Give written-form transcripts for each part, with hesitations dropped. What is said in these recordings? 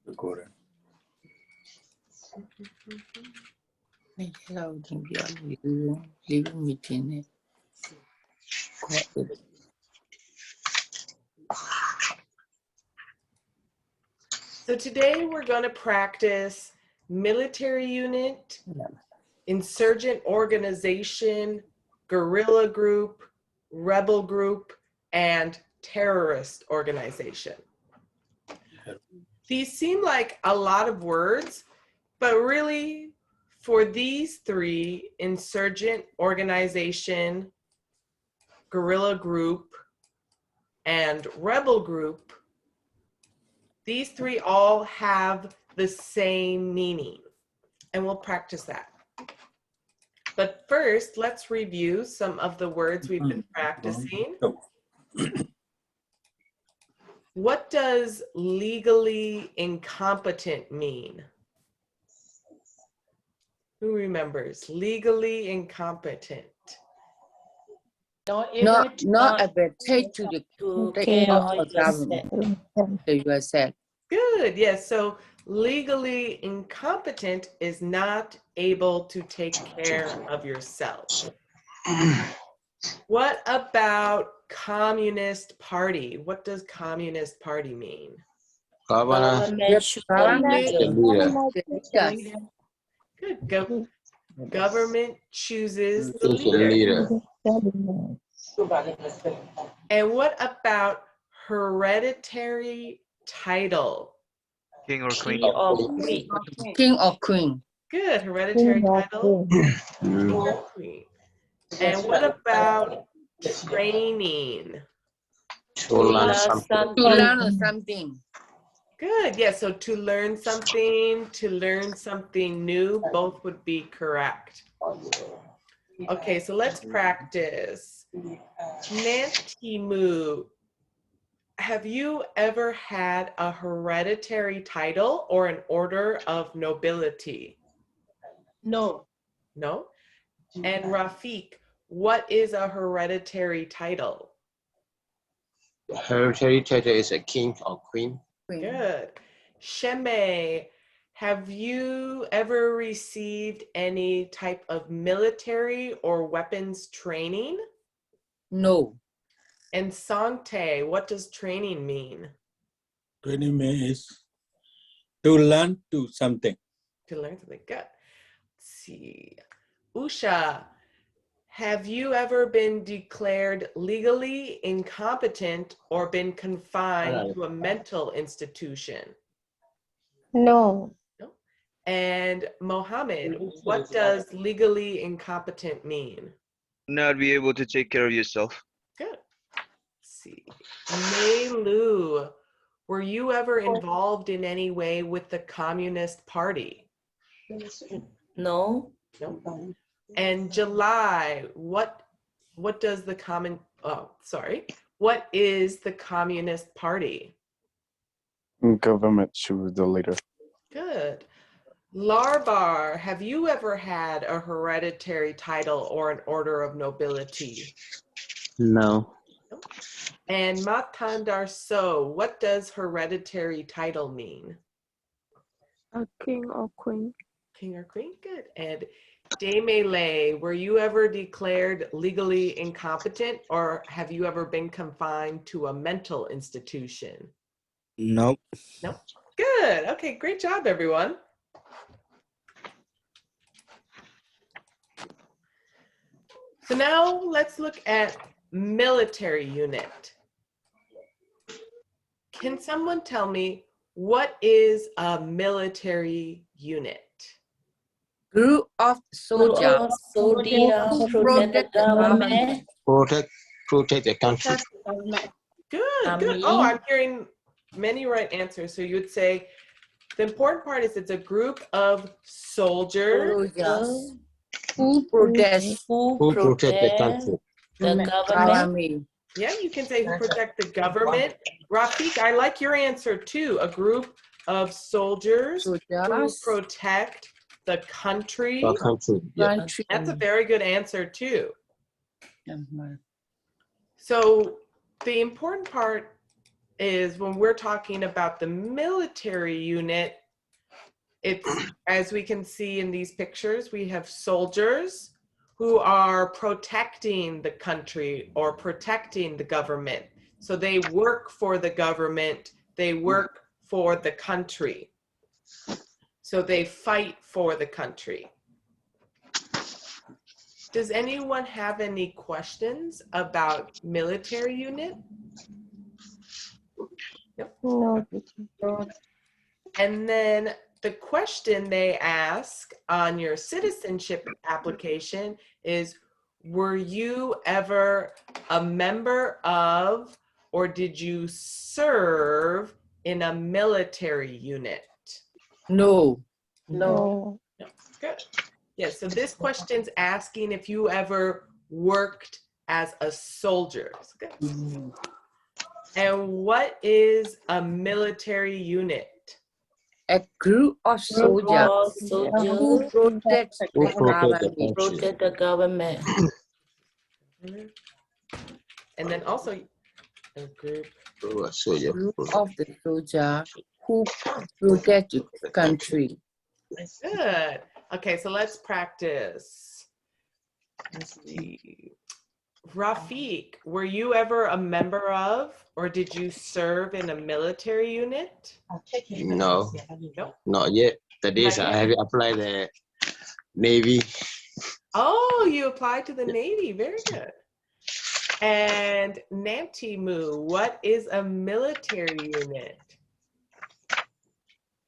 Recording. ไม่ใช่เราถึงเดียวliving meeting เนี่ย So today we're going to practice military unit, insurgent organization, guerrilla group, rebel group, and terrorist organization. These seem like a lot of words, but really for these three, insurgent organization, guerrilla group, and rebel group, these three all have the same meaning, and we'll practice that. But first, let's review some of the words we've been practicing. What does legally incompetent mean? Who remembers? Legally incompetent. not able to the care of the government. The US said. Good, yes. So legally incompetent is not able to take care of yourself. What about Communist Party? What does Communist Party mean? Good. Government chooses the leader. And what about hereditary title? King or queen? King or queen. Good, hereditary title, king or queen. And what about training? To learn something. Good, yeah, so to learn something new, both would be correct. Okay, so let's practice. Nantimu, have you ever had a hereditary title or an order of nobility? No. No? And Rafiq, what is a hereditary title? Hereditary title is a king or queen. Good. Sheme, have you ever received any type of military or weapons training? No. And Sangte, what does training mean? Training means to learn to something. To learn something. Good. Let's see. Usha, have you ever been declared legally incompetent or been confined to a mental institution? No. No. And Mohammed, what does legally incompetent mean? Not be able to take care of yourself. Good. Let's see. Meilu, were you ever involved in any way with the Communist Party? No. No. And July, what is the Communist Party? Government choose the leader. Good. Larbar, have you ever had a hereditary title or an order of nobility? No. And Matandar So, what does hereditary title mean? A king or queen. King or queen? Good. And Demele, were you ever declared legally incompetent or have you ever been confined to a mental institution? Nope. Nope. Good. Okay, great job, everyone. So now let's look at military unit. Can someone tell me what is a military unit? Group of soldiers Protect the government. Protect the country. Good, good. Oh, I'm hearing many right answers. So you would say the important part is it's a group of soldiers who protect the country. The government. Yeah, you can say who protect the government. Rafiq, I like your answer too. A group of soldiers who protect the country. Yeah. That's a very good answer too. So the important part is when we're talking about the military unit, it's, as we can see in these pictures, we have soldiers who are protecting the country or protecting the government. So they work for the government, they work for the country. So they fight for the country. Does anyone have any questions about military unit? Yep. No. And then the question they ask on your citizenship application is, were you ever a member of, or did you serve in a military unit? No. No. No. Good. Yes, so this question's asking if you ever worked as a soldier. Good. And what is a military unit? A group of soldiers All who soldiers protect Who the protect the government. country? protect the government. And then also a group. Soldier. Group of the soldiers who protect the country. Good. Okay, so let's practice. Let's see. Rafiq, were you ever a member of, or did you serve in a military unit? No, Nope. not yet. That is, Not I yet. have applied the Navy. Oh, you applied to the Navy. Very good. And Namtimu, what is a military unit?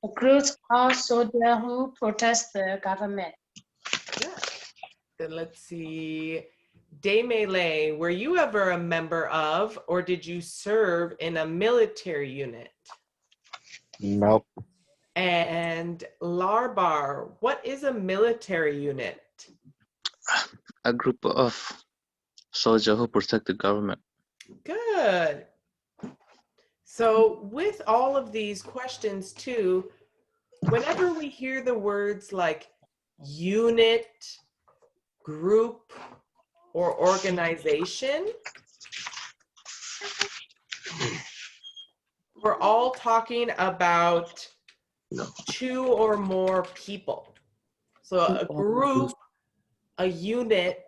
A group of soldiers who protest the government. Yeah. Then let's see. Daymele, were you ever a member of, or did you serve in a military unit? Nope. And Larbar, what is a military unit? A group of soldiers who protect the government. Good. So with all of these questions too, whenever we hear the words like unit, group, or organization, we're all talking about No. 2 or more people. So a group, a unit,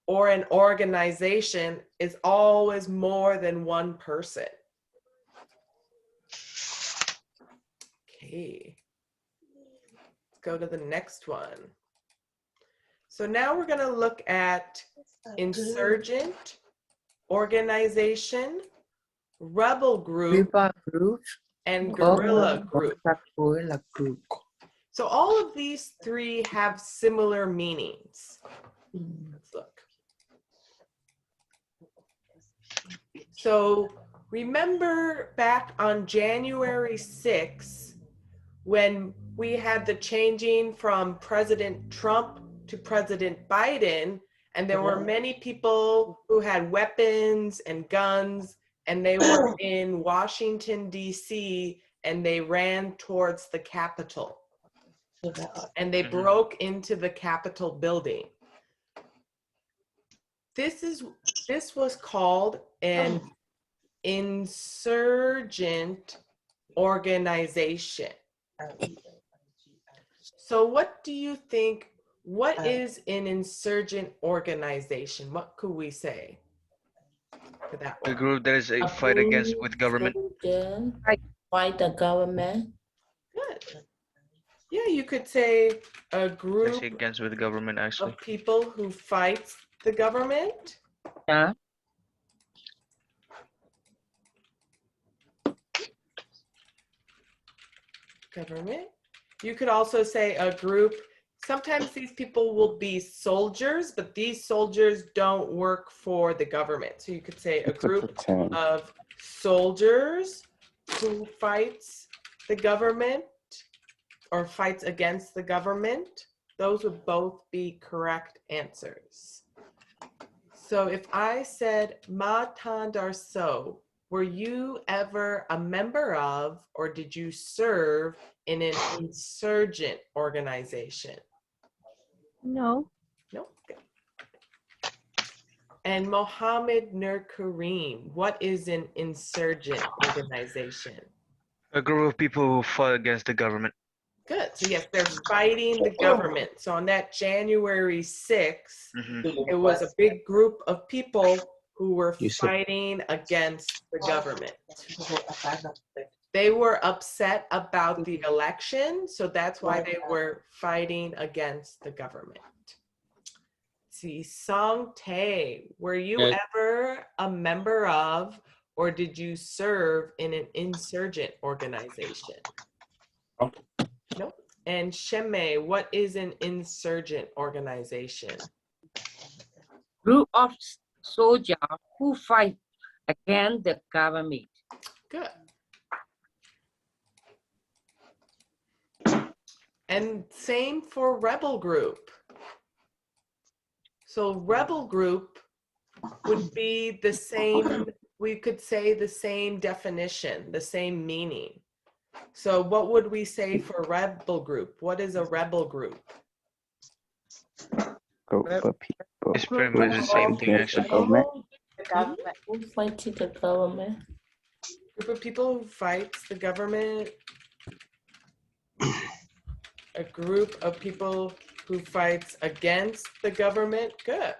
or an organization is always more than one person. Okay, let's go to the next one. So now we're going to look at insurgent, organization, rebel group, Rebel group and or guerrilla group. guerrilla group. So all of these 3 have similar meanings. Let's look. So remember back on January 6th, when we had the changing from President Trump to President Biden, and there were many people who had weapons and guns, and they were in Washington, D.C., and they ran towards the Capitol. And they broke into the Capitol building. This was called an insurgent organization. So what do you think, what is an insurgent organization? What could we say for that A one? group that is a fight against with government. Soldier fight the government. Good. Yeah, you could say a Let's group say against with government actually. of people who fight the government. Yeah. Government. You could also say a group. Sometimes these people will be soldiers, but these soldiers don't work for the government. So you could say a group of soldiers who fights the government or fights against the government. Those would both be correct answers. So if I said Ma Tandar So, were you ever a member of, or did you serve in an insurgent organization? No. No. And Mohammed Nur Kareem, what is an insurgent organization? A group of people who fought against the government. Good. So yes, they're fighting the government. So on that January 6th, it was a big group of people who were fighting against the government. They were upset about the election, so that's why they were fighting against the government. See, Song Tae, were you ever a member of or did you serve in an insurgent organization? No. And Sheme, what is an insurgent organization? Group of soldiers who fight against the government. Good. And same for rebel group. So rebel group would be the same, we could say the same definition, the same meaning. So what would we say for rebel group? What is a rebel group? Group of people. It's pretty much the same thing, actually. Who fighting the government? Group of people who fights the government. A group of people who fights against the government. Good.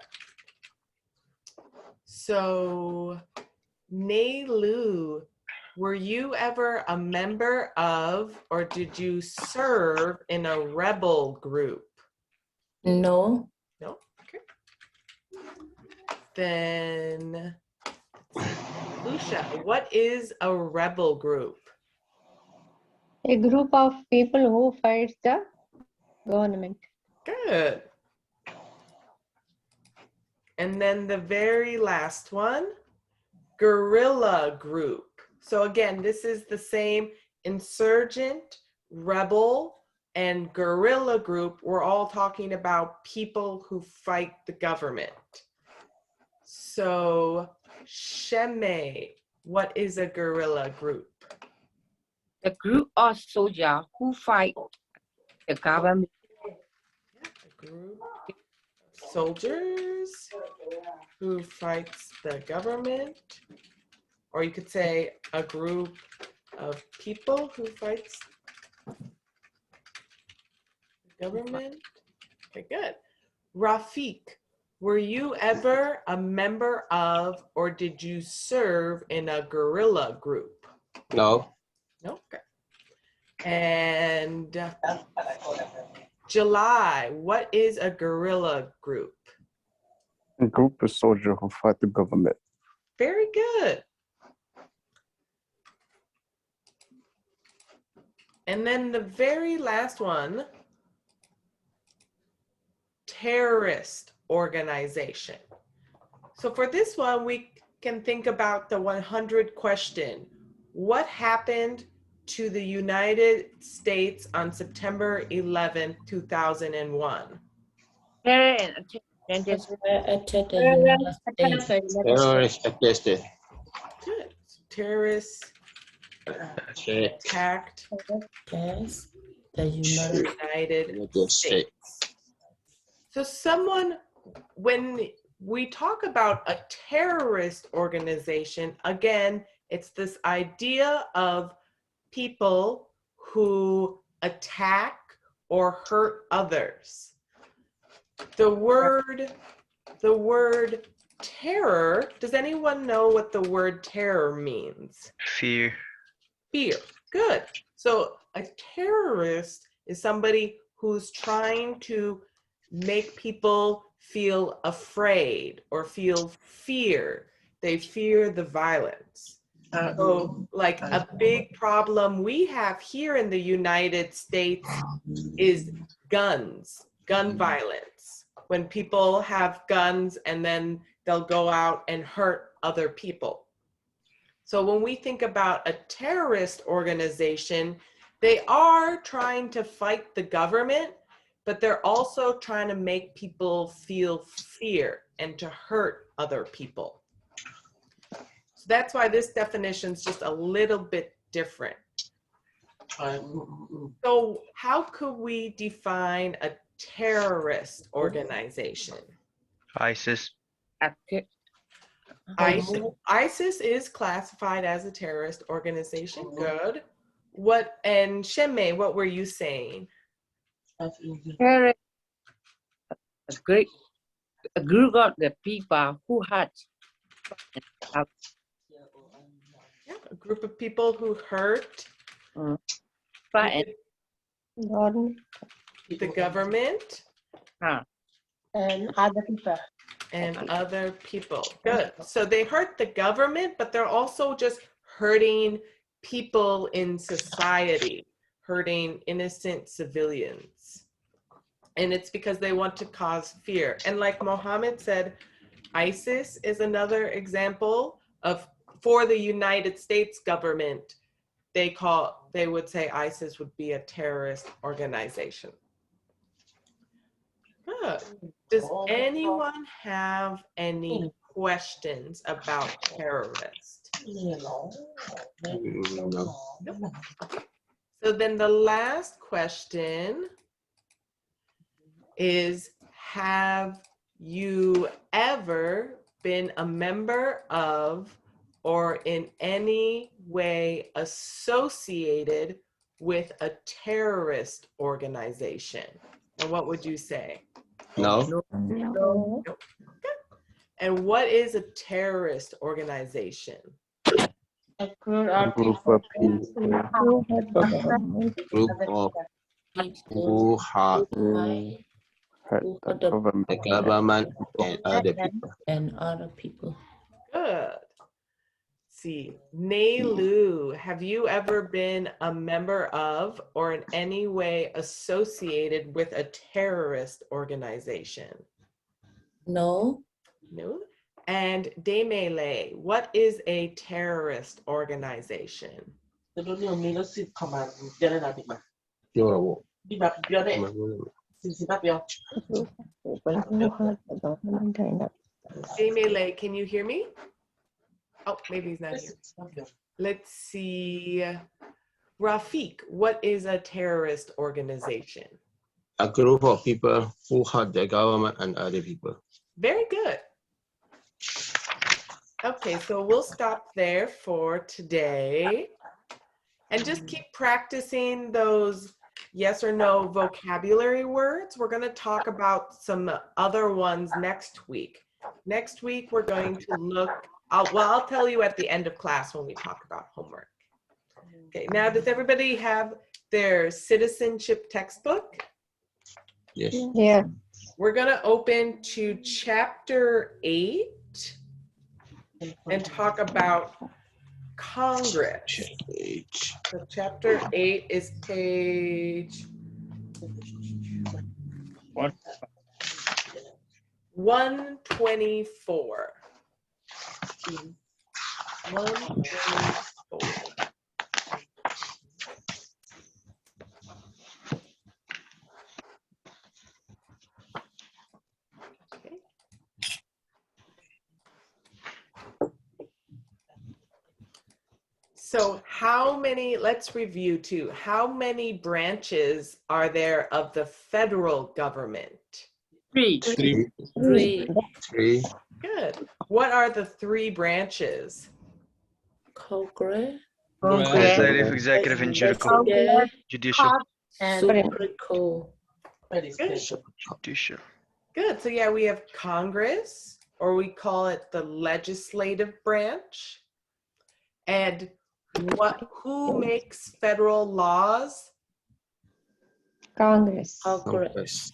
So, Neilu, were you ever a member of or did you serve in a rebel group? No. No? Okay. Then, Lucia, what is a rebel group? A group of people who fights the government. Good. And then the very last one, guerrilla group. So again, this is the same insurgent, rebel, and guerrilla group. We're all talking about people who fight the government. So Sheme, what is a guerrilla group? A group of soldiers who fight the government. A group of soldiers who fights the government. Or you could say a group of people who fights the government. Okay, good. Rafiq, were you ever a member of or did you serve in a guerrilla group? No. No? Okay. And July, what is a guerrilla group? A group of soldiers who fight the government. Very good. And then the very last one, terrorist organization. So for this one, we can think about the 100 question. What happened to the United States on September 11, 2001? Attack the United States. Terrorist attested. Good. Terrorists attacked Yes, the United United States. So someone, when we talk about a terrorist organization, again, it's this idea of people who attack or hurt others. The word terror, does anyone know what the word terror means? Fear. Fear. Good. So a terrorist is somebody who's trying to make people feel afraid or feel fear. They fear the violence. So like a big problem we have here in the United States is guns, gun violence. When people have guns and then they'll go out and hurt other people. So when we think about a terrorist organization, they are trying to fight the government, but they're also trying to make people feel fear and to hurt other people. So that's why this definition is just a little bit different. So how could we define a terrorist organization? ISIS. ISIS is classified as a terrorist organization. Good. What, and Sheme, what were you saying? Terrorist, a group of the people who had Yeah, a group of people who hurt the government And other people. and other people. Good. So they hurt the government, but they're also just hurting people in society, hurting innocent civilians. And it's because they want to cause fear. And like Mohammed said, ISIS is another example of, for the United States government, they would say ISIS would be a terrorist organization. Good. Does anyone have any questions about terrorists? No. So then the last question is, have you ever been a member of or in any way associated with a terrorist organization? And what would you say? No. No. And what is a terrorist organization? A group A of group people of people Group of who hurt who hurt the government. the government and other people. And other people. Good. See, Neilu, have you ever been a member of or in any way associated with a terrorist organization? No. No. And Demele, what is a terrorist organization? Yo, Demele, can you hear me? Oh, maybe he's not here. Let's see. Rafiq, what is a terrorist organization? a group of people who hurt the government and other people. Very good. Okay, so we'll stop there for today. And just keep practicing those yes or no vocabulary words. We're going to talk about some other ones next week. Next week, we're going to look, I'll tell you at the end of class when we talk about homework. Okay, now does everybody have their citizenship textbook? Yes. Yeah. We're going to open to chapter 8 and talk about Congress. So chapter 8 is page 124. 124. Okay. So how many, let's review too, how many branches are there of the federal government? Three. Good. What are the 3 branches? Congress. Legislative, executive, and judicial. Judicial. Super cool. Judicial. Good. So yeah, we have Congress, or we call it the legislative branch. And who makes federal laws? Congress. Congress.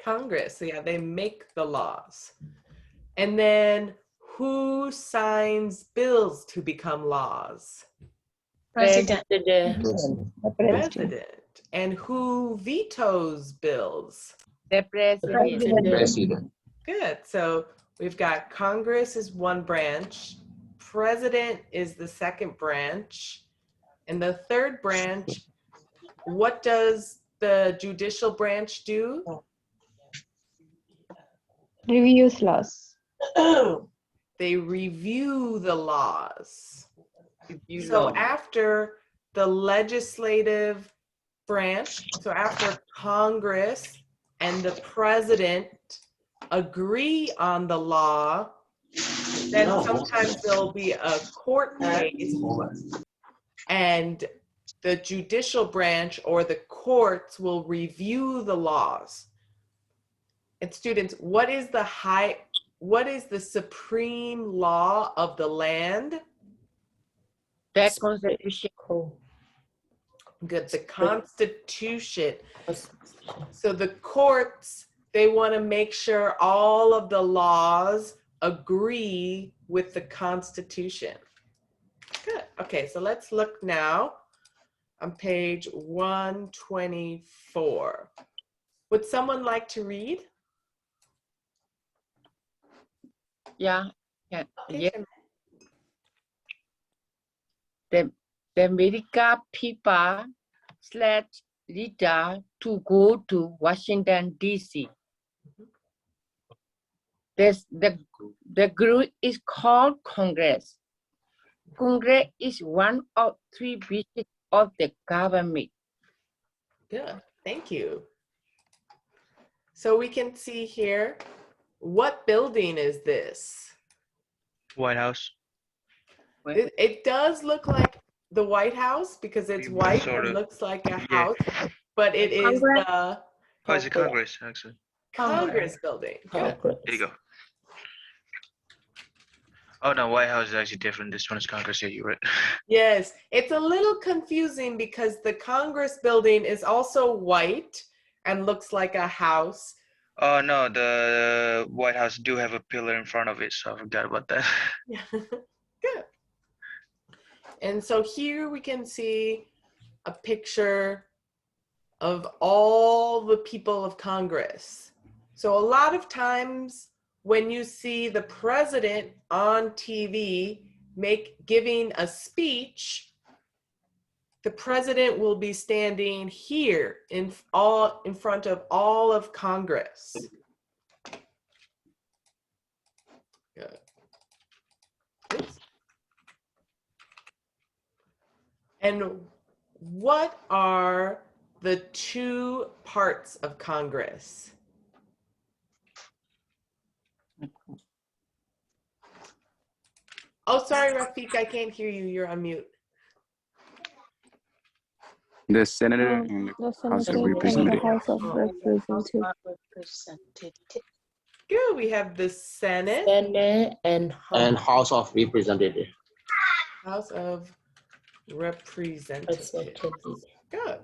Congress. So yeah, they make the laws. And then who signs bills to become laws? President. The President. And who vetoes bills? The president. President. Good. So we've got Congress is one branch, President is the second branch, and the third branch, what does the judicial branch do? Reviews laws. They review the laws. So after the legislative branch, so after Congress and the president agree on the law, then sometimes there'll be a court case and the judicial branch or the courts will review the laws. And students, what is the supreme law of the land? The Constitution. Good, the Constitution. So the courts, they want to make sure all of the laws agree with the Constitution. Good. Okay, so let's look now on page 124. Would someone like to read? Yeah. Okay, Yeah. The American people / leader to go to Washington, D.C. The group is called Congress. Congress is one of 3 branches of the government. Good, thank you. So we can see here, what building is this? White House. It does look like the White House because it's white Sort and of. looks like a Yeah. house, but it is the Oh, it's a Congress, actually. Congress building. Good. There you go. Oh, no, White House is actually different. This one is Congress. Yeah, you're right. Yes, it's a little confusing because the Congress building is also white and looks like a house. Oh, no, the White House do have a pillar in front of it, so I forgot about that. Yeah. Good. And so here we can see a picture of all the people of Congress. So a lot of times when you see the president on TV giving a speech, the president will be standing here in front of all of Congress. Good. Oops. And what are the 2 parts of Congress? Oh, sorry, Rafiq, I can't hear you. You're on mute. The senator and the House of Representatives. Good. We have the Senate. Senate and House of Representatives. House of Representatives. Good.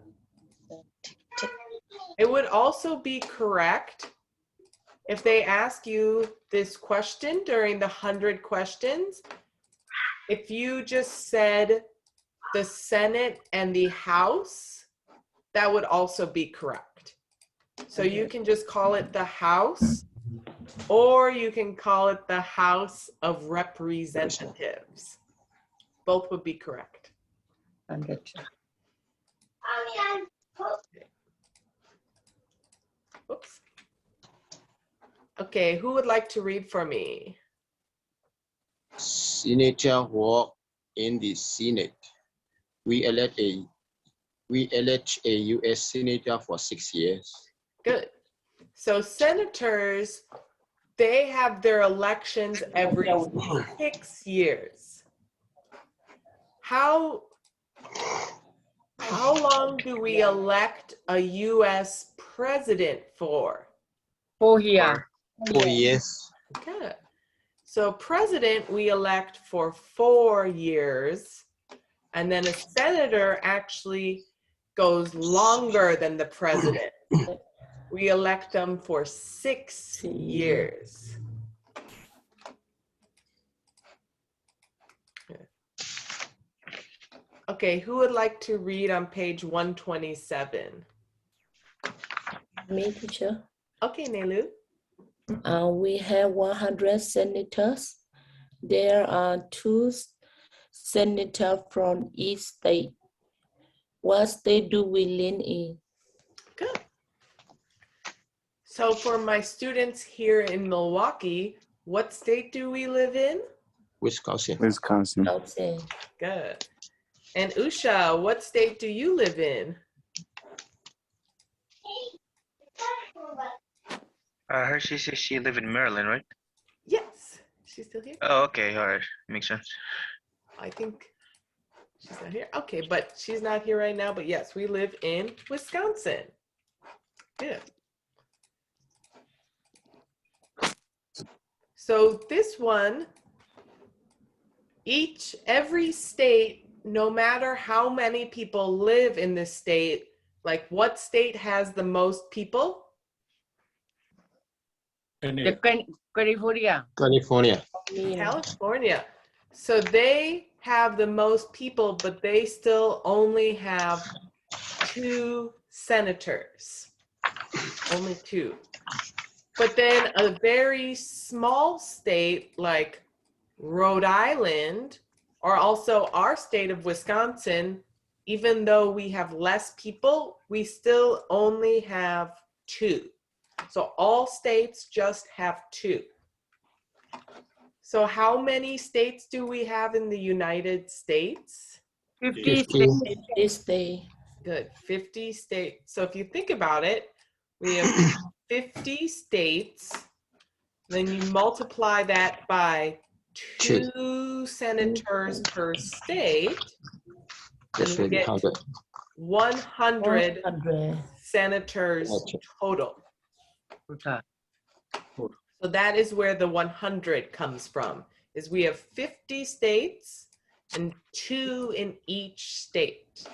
It would also be correct if they ask you this question during the 100 questions. If you just said the Senate and the House, that would also be correct. So you can just call it the House, or you can call it the House of Representatives. Both would be correct. Oops. Okay, who would like to read for me? Senator work in the Senate. We elect a U.S. senator for 6 years. Good. So senators, they have their elections every 6 years. How long do we elect a U.S. president for? 4 years. 4 years. Good. So president, we elect for 4 years, and then a senator actually goes longer than the president. We elect them for 6 years. Okay, who would like to read on page 127? Me, teacher. Okay, Nelu. We have 100 senators. There are 2 senators from each state. What state do we live in? Good. So for my students here in Milwaukee, what state do we live in? Wisconsin. Wisconsin. Good. And Usha, what state do you live in? I heard she said she live in Maryland, right? Yes, she's still here. Oh, okay, all right, makes sense. I think she's not here. Okay, but she's not here right now. But yes, we live in Wisconsin. Good. So this one, every state, no matter how many people live in this state, like what state has the most people? The California. California. California. So they have the most people, but they still only have 2 senators. Only 2. But then a very small state like Rhode Island, or also our state of Wisconsin, even though we have less people, we still only have 2. So all states just have 2. So how many states do we have in the United States? 50 This day. Good, 50 states. So if you think about it, we have 50 states, then you multiply that by 2 senators per state, That's and we really get 100. 100 senators total. So that is where the 100 comes from, is we have 50 states and 2 in each state.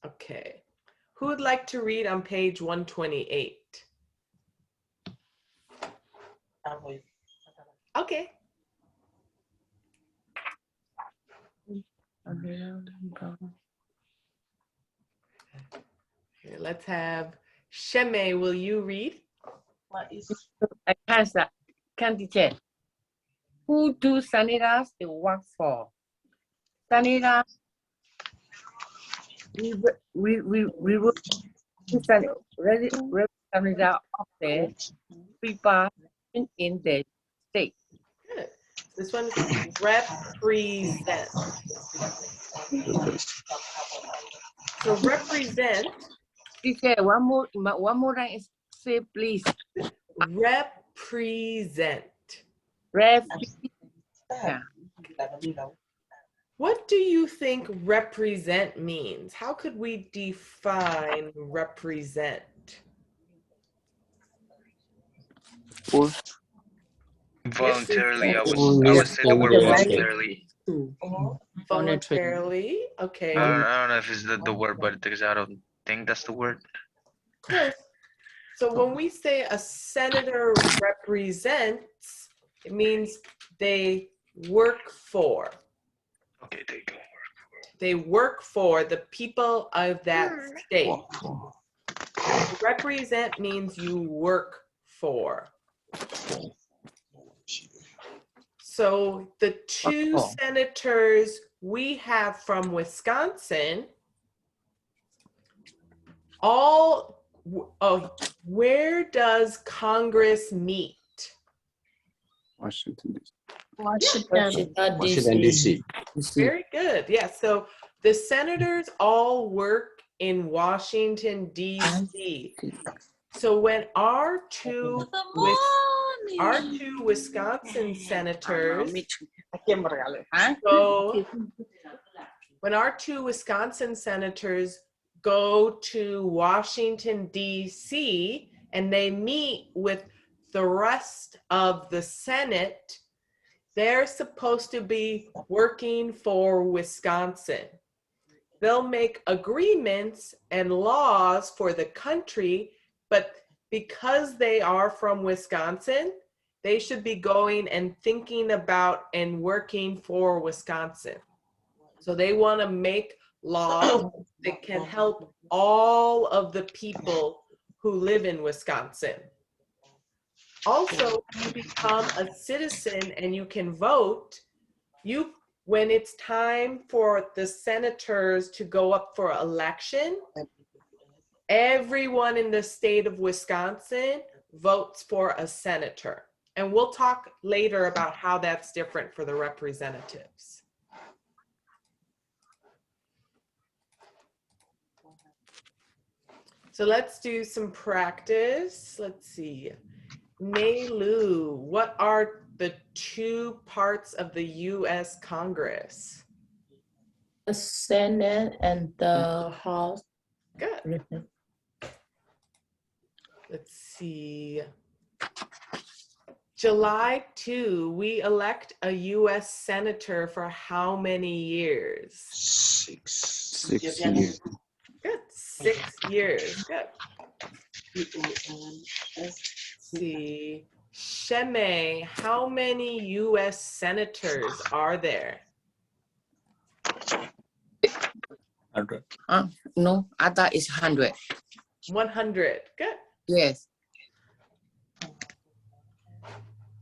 Okay, who would like to read on page 128? Okay. Here, let's have Sheme, will you read? I can't teacher. Who do senators work for? Senators, we representative of the people in the state. Good. This one represent. So represent. Teacher, one more time say please. Represent. Yeah. What do you think represent means? How could we define represent? Voluntarily, I would say the word voluntarily. Voluntarily, okay. I don't know if it's the word, but because I don't think that's the word. Close. So when we say a senator represents, it means they work for. Okay, there you go. They work for the people of that state. Represent means you work for. So the 2 senators we have from Wisconsin, where does Congress meet? Washington, D.C. Washington, D.C. Very good. Yeah, so the senators all work in Washington, D.C. So when our two Wisconsin senators go to Washington, D.C., and they meet with the rest of the Senate, they're supposed to be working for Wisconsin. They'll make agreements and laws for the country, but because they are from Wisconsin, they should be going and thinking about and working for Wisconsin. So they want to make laws that can help all of the people who live in Wisconsin. Also, you become a citizen and you can vote. When it's time for the senators to go up for election, everyone in the state of Wisconsin votes for a senator. And we'll talk later about how that's different for the representatives. So let's do some practice. Let's see. Neilu, what are the two parts of the U.S. Congress? The Senate and the House. Good. Let's see. July 2, we elect a U.S. senator for how many years? 6. 6 years. Good. 6 years. Good. Let's see. Sheme, how many U.S. senators are there? 100. No, I thought it's 100. 100. Good. Yes.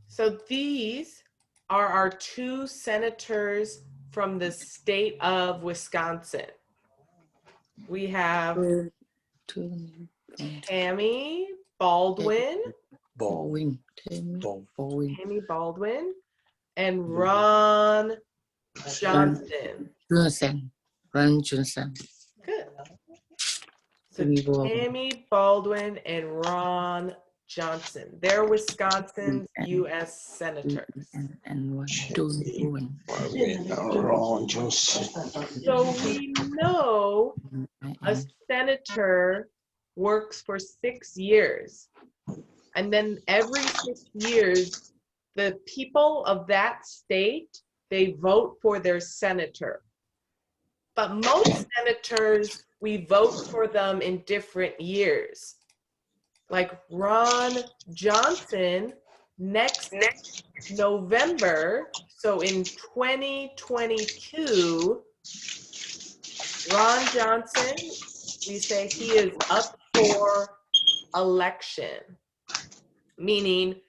So these are our two senators from the state of Wisconsin. We have Tammy Baldwin, Baldwin. Tammy Baldwin, and Ron Johnson. Ron Johnson. Good. So Tammy Baldwin and Ron Johnson. They're Wisconsin's U.S. senators. And one, two, one. Ron Johnson. So we know a senator works for 6 years. And then every 6 years, the people of that state, they vote for their senator. But most senators, we vote for them in different years. Like Ron Johnson, next November, so in 2022, Ron Johnson, we say he is up for election, meaning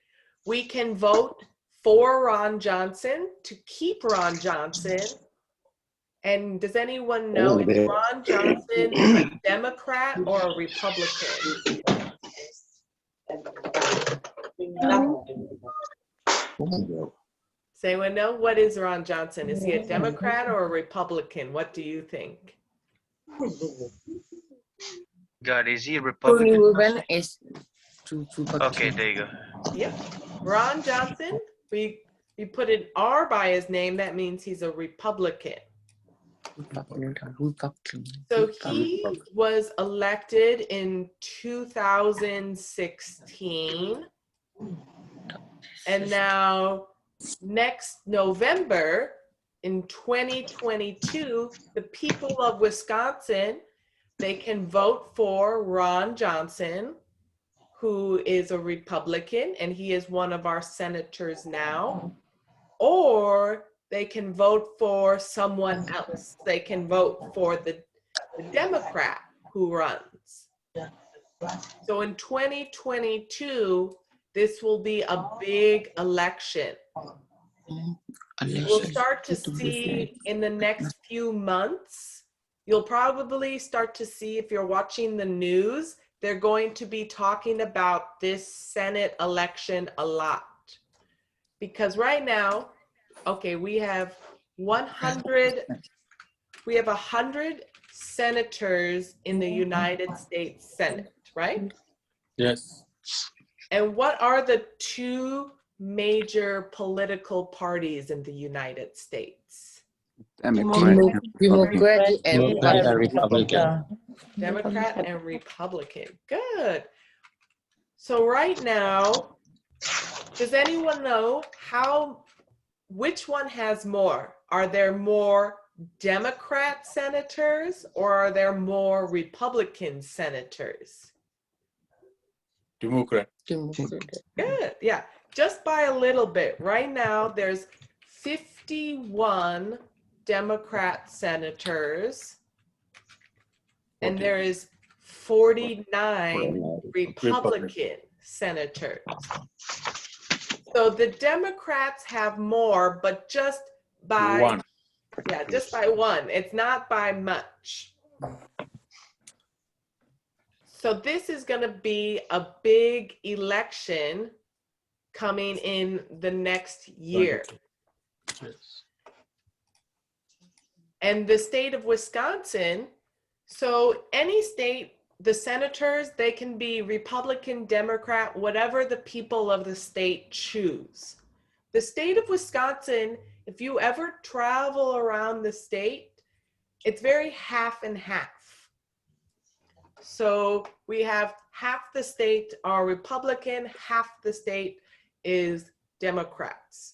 we can vote for Ron Johnson to keep Ron Johnson. And does anyone know if Ron Johnson is a Democrat or a Republican? Does anyone know? What is Ron Johnson? Is he a Democrat or a Republican? What do you think? God, is he Tony Republican? Ruben is Okay, there you go. Yep. Ron Johnson, we put an R by his name, that means he's a Republican. So he was elected in 2016. And now next November in 2022, the people of Wisconsin, they can vote for Ron Johnson, who is a Republican, and he is one of our senators now, or they can vote for someone else. They can vote for the Democrat who runs. So in 2022, this will be a big election. We'll start to see in the next few months, you'll probably start to see, if you're watching the news, they're going to be talking about this Senate election a lot. Because right now, okay, we have 100 senators in the United States Senate, right? Yes. And what are the two major political parties in the United States? Democratic and Republican. Democrat and Republican. Good. So right now, does anyone know which one has more? Are there more Democrat senators or are there more Republican senators? Democrat. Good, yeah, just by a little bit. Right now, there's 51 Democrat senators, and there is 49 Republican senators. So the Democrats have more, but just by one. Yeah, just by one. It's not by much. So this is going to be a big election coming in the next year. Yes. And the state of Wisconsin, so any state the senators, they can be Republican, Democrat, whatever the people of the state choose. The state of Wisconsin, if you ever travel around the state, it's very half and half. So we have half the state are Republican, half the state is Democrats.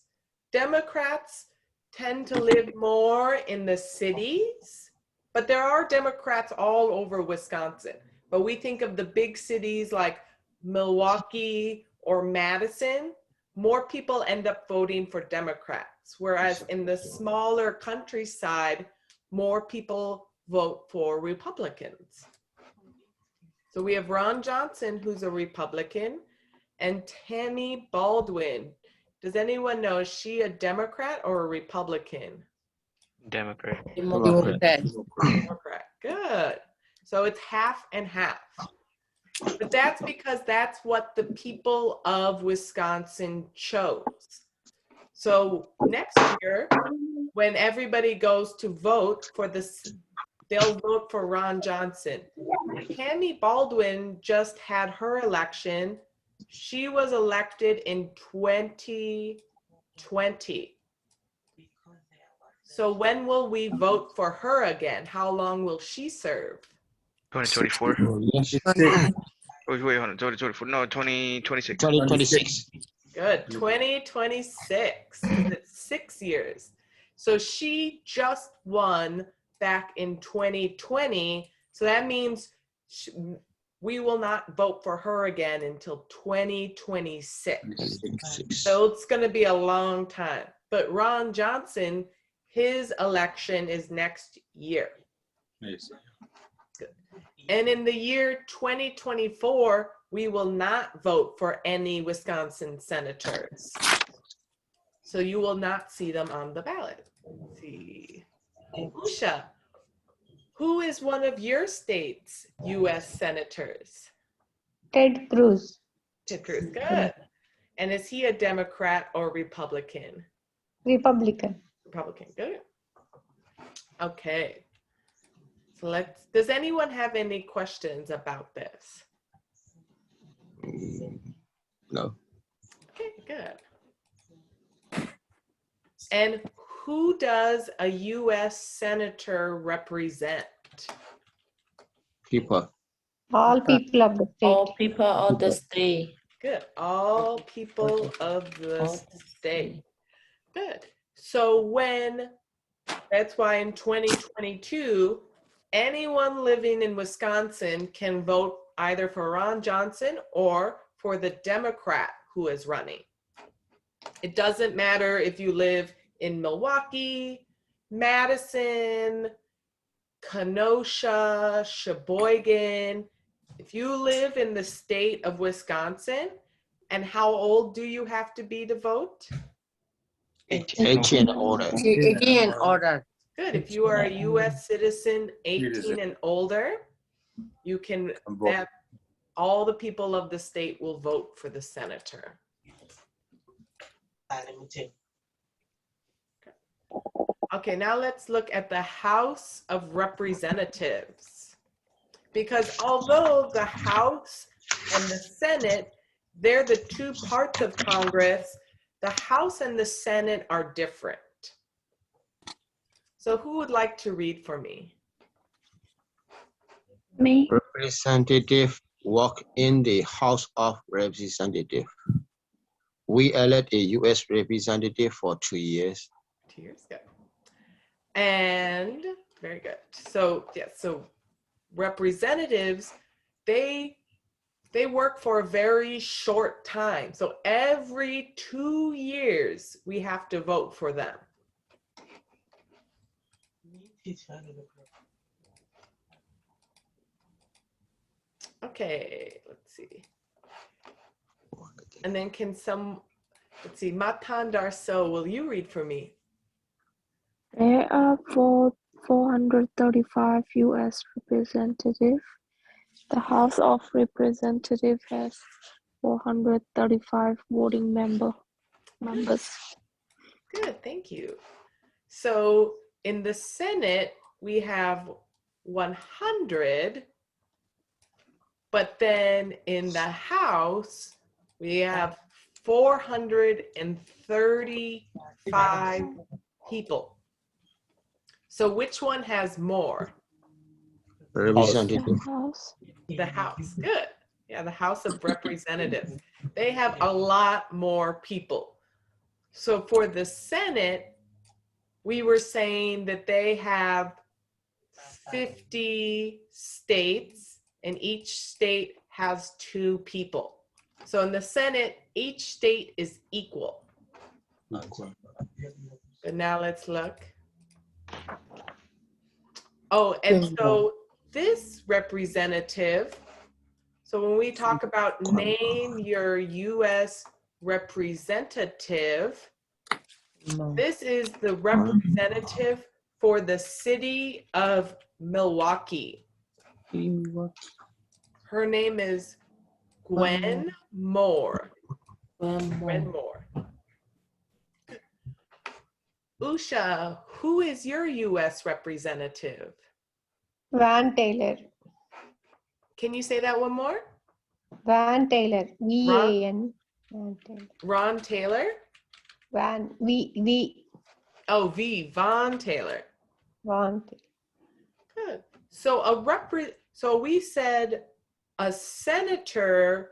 Democrats tend to live more in the cities, but there are Democrats all over Wisconsin. But we think of the big cities like Milwaukee or Madison, more people end up voting for Democrats, whereas in the smaller countryside, more people vote for Republicans. So we have Ron Johnson, who's a Republican, and Tammy Baldwin. Does anyone know, is she a Democrat or a Republican? Democrat. Democrat. Democrat, good. So it's half and half. But that's because that's what the people of Wisconsin chose. So next year, when everybody goes to vote for this, they'll vote for Ron Johnson. Tammy Baldwin just had her election. She was elected in 2020. So when will we vote for her again? How long will she serve? 2024. Yes. Wait, hold on. 2024. No, 2026. 2026. Good, 2026, 'cause it's 6 years. So she just won back in 2020. So that means we will not vote for her again until 2026. So it's going to be a long time. But Ron Johnson, his election is next year. Good. And in the year 2024, we will not vote for any Wisconsin senators. So you will not see them on the ballot. Let's see. Usha, who is one of your state's U.S. senators? Ted Cruz. Ted Cruz, good. And is he a Democrat or Republican? Republican. Republican, good. Okay. So does anyone have any questions about this? No. Okay, good. And who does a U.S. senator represent? People. All people of the state. All people of the state. Good. All people of the All the state. Good. So that's why in 2022, anyone living in Wisconsin can vote either for Ron Johnson or for the Democrat who is running. It doesn't matter if you live in Milwaukee, Madison, Kenosha, Sheboygan. If you live in the state of Wisconsin, and how old do you have to be to vote? 18 and older. 18 and older. Good. If you are a U.S. citizen, 18 and older, you can, all the people of the state will vote for the senator. Okay, now let's look at the House of Representatives. Because although the House and the Senate, they're the two parts of Congress, the House and the Senate are different. So who would like to read for me? Me. Representative work in the House of Representatives. We elect a U.S. representative for 2 years. 2 years ago. And very good. So yeah, so representatives, they work for a very short time. So every 2 years, we have to vote for them. Okay, let's see. And then let's see, Matan Darso, will you read for me? There are 435 U.S. representatives. The House of Representatives has 435 voting members. Good, thank you. So in the Senate, we have 100 But then in the House, we have 435 people. So which one has more? Representative. House. The House. Good. Yeah, the House of Representatives. They have a lot more people. So for the Senate, we were saying that they have 50 states, and each state has 2 people. So in the Senate, each state is equal. But now let's look. Oh, and so this representative, so when we talk about name your US representative, this is the representative for the city of Milwaukee. Her name is Gwen Moore. Gwen Moore. Usha, who is your US representative? Van Taylor. Can you say that one more? Van Taylor. V-A-N. Van Taylor. Ron Taylor? Van. V. Oh, Von Taylor. Van Taylor. Good. So so we said a senator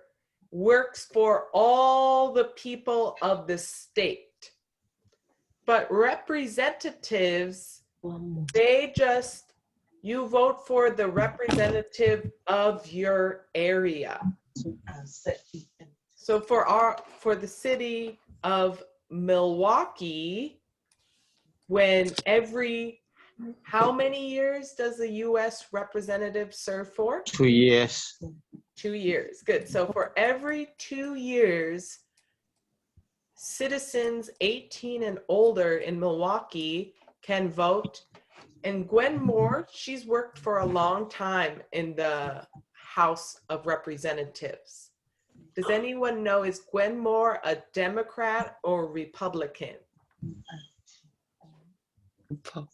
works for all the people of the state. But representatives, you vote for the representative of your area. So for the city of Milwaukee, how many years does the US representative serve for? 2 years. 2 years. Good. So for every 2 years, citizens 18 and older in Milwaukee can vote. And Gwen Moore, she's worked for a long time in the House of Representatives. Does anyone know, is Gwen Moore a Democrat or Republican? Democrat?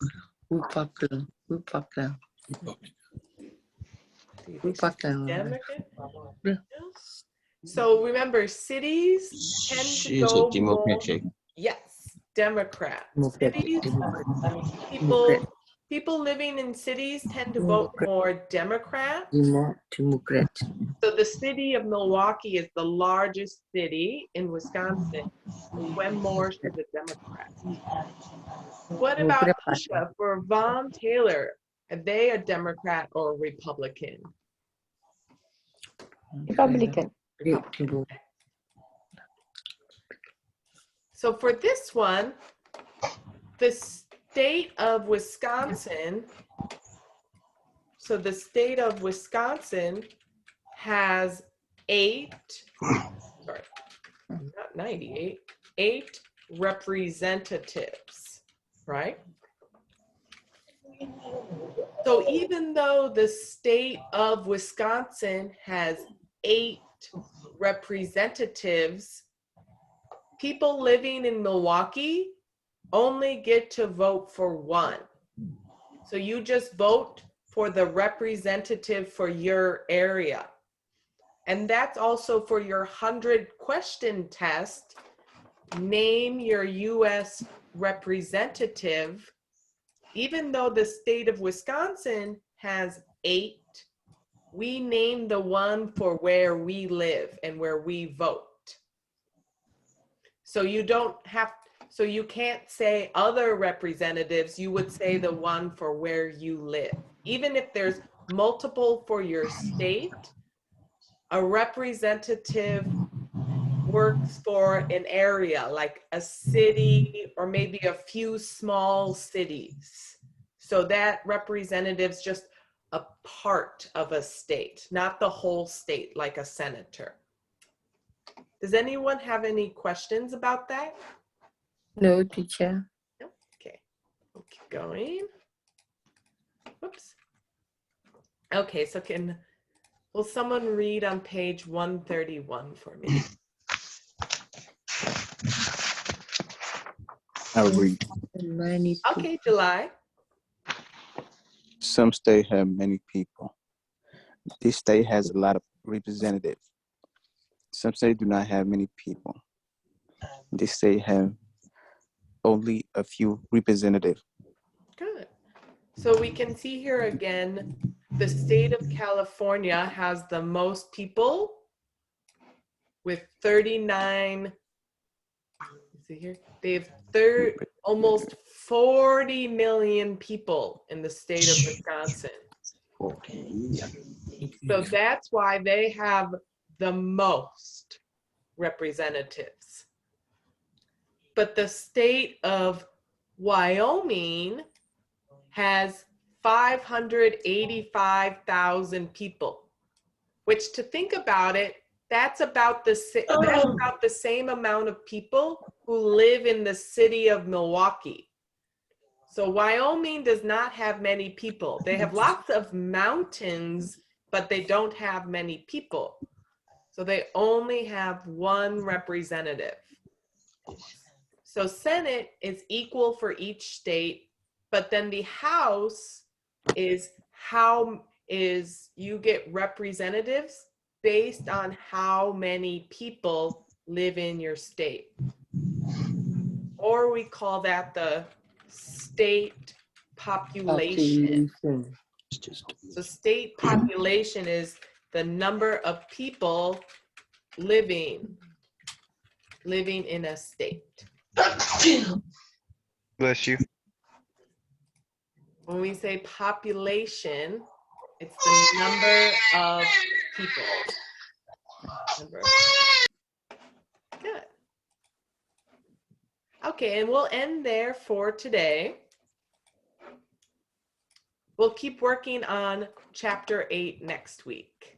So remember, cities tend to She's go a Democratic. more, yes, Democrat. Cities, people living in cities tend to vote more Democrat. So the city of Milwaukee is the largest city in Wisconsin. Gwen Moore is a Democrat. What about Usha for Von Taylor? Are they a Democrat or a Republican? Republican. So for this one, the state of Wisconsin, has 8 representatives, right? So even though the state of Wisconsin has 8 representatives, people living in Milwaukee only get to vote for 1. So you just vote for the representative for your area. And that's also for your 100-question test. Name your US representative. Even though the state of Wisconsin has 8, we name the one for where we live and where we vote. So you can't say other representatives, you would say the one for where you live. Even if there's multiple for your state, a representative works for an area, like a city or maybe a few small cities. So that representative's just a part of a state, not the whole state, like a senator. Does anyone have any questions about that? No, teacher. No? Okay, we'll keep going. Whoops. Okay, so will someone read on page 131 for me? I read. Okay, July. Some state have many people. This state has a lot of representative. Some states do not have many people. This state have only a few representatives. Good. So we can see here again, the state of California has the most people with 39. See here, they have almost 40 million people in the state of Wisconsin. So that's why they have the most representatives. But the state of Wyoming has 585,000 people, which, to think about it, that's about the same amount of people who live in the city of Milwaukee. So Wyoming does not have many people. They have lots of mountains, but they don't have many people. So they only have one representative. So Senate is equal for each state, but then the House is you get representatives based on how many people live in your state. Or we call that the state population. So state population is the number of people living in a state. Bless you. When we say population, it's the number of people. Good. Okay, and we'll end there for today. We'll keep working on chapter 8 next week.